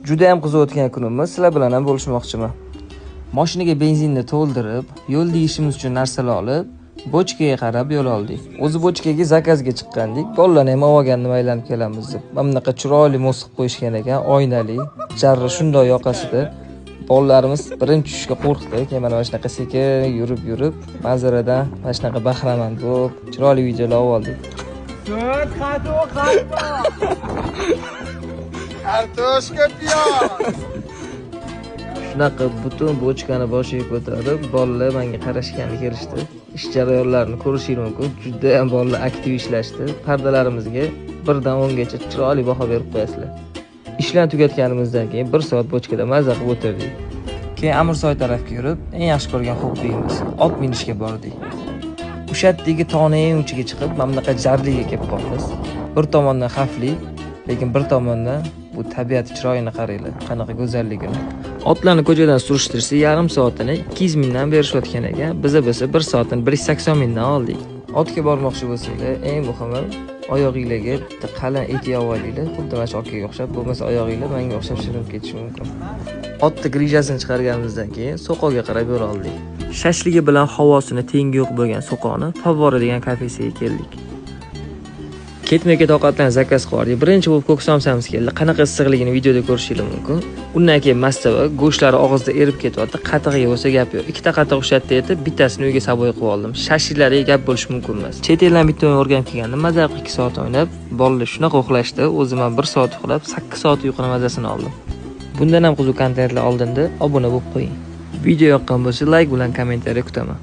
Juda ham qiziq o'tgan kunimiz sizlar bilan ham bo'lishmoqchiman. Mashinaga benzinni to'ldirib, yo'l deyishimiz uchun narsalar olib, bochkaga qarab yo'l oldik. O'zi bochkaga zakazga chiqqandik. Bolalarni ham olganni aylanib kelamiz deb. Mana bunaqa chiroyli mo'siq qo'yishgan ekan, oynali, jarri shunday yoqasida. Bolalarimiz birinchi tushishga qo'rqdi. Keyin mana shunaqa sekin yurib, manzaradan mana shunaqa bahramand bo'lib, chiroyli videolar oldik. Kartoshka piyoz. Shunaqa butun bochkani boshiga ko'tarib, bolalar menga qarashgani kelishdi. Ish jarayonlarini ko'rishingiz mumkin. Juda ham bolalar aktiv ishlashdi. Pardalarimizga 1 dan 10 gacha chiroyli baho berib qo'yasizlar. Ishlarni tugatganimizdan keyin 1 soat bochkada maza qilib o'tirdik. Keyin Amirsoy tarafga yurib, eng yaxshi ko'rgan hobbimiz ot minishga bordik. O'sha yerdagi tog'ning eng uchiga chiqib, mana bunaqa jarliga kelib qoldik. Bir tomondan xavfli, lekin bir tomondan bu tabiat chiroyini qaranglar, qanaqa go'zalligini. Otlarni ko'chadan surishtirsa yarim soatini 200 mingdan berishayotgan ekan. Biza 1 soatini 180 mingdan oldik. Otga bormoqchi bo'lsanglar, eng muhimi oyog'ingizga bitta qalin et yeb olinglar. Xuddi mana shu okaga o'xshab, bo'lmasa oyog'inglar menga o'xshab shirinib ketishi mumkin. Otni grijasini chiqarganimizdan keyin so'qoqga qarab yo'l oldik. Shashligi bilan havosini tengi yo'q bo'lgan so'qoqni Favvora degan kafesiga keldik. Ketma-ket toqatdan zakaz qildik. Birinchi bo'lib ko'ksamsamiz keldi. Qanaqa issiqligini videoda ko'rishingiz mumkin. Undan keyin mastava go'shtlari og'izda erib ketyapti. Qatiqga bo'lsa gap yo'q. Ikkita qatiq o'sha yerda etib, bittasini uyga saboy qilib oldim. Shashilariga gap bo'lish mumkin emas. Chet eldan bitta o'yin o'rganib kelgandim. Maza 2 soat o'ynab, bolalar shunaqa uxlashdi. O'zim ham 1 soat uxlab, 8 soat uyquni mazasini oldim. Bundan ham qiziq kontentlar oldinda obuna bo'lib qo'ying. Video yoqqan bo'lsa, like bilan kommentariya kutaman.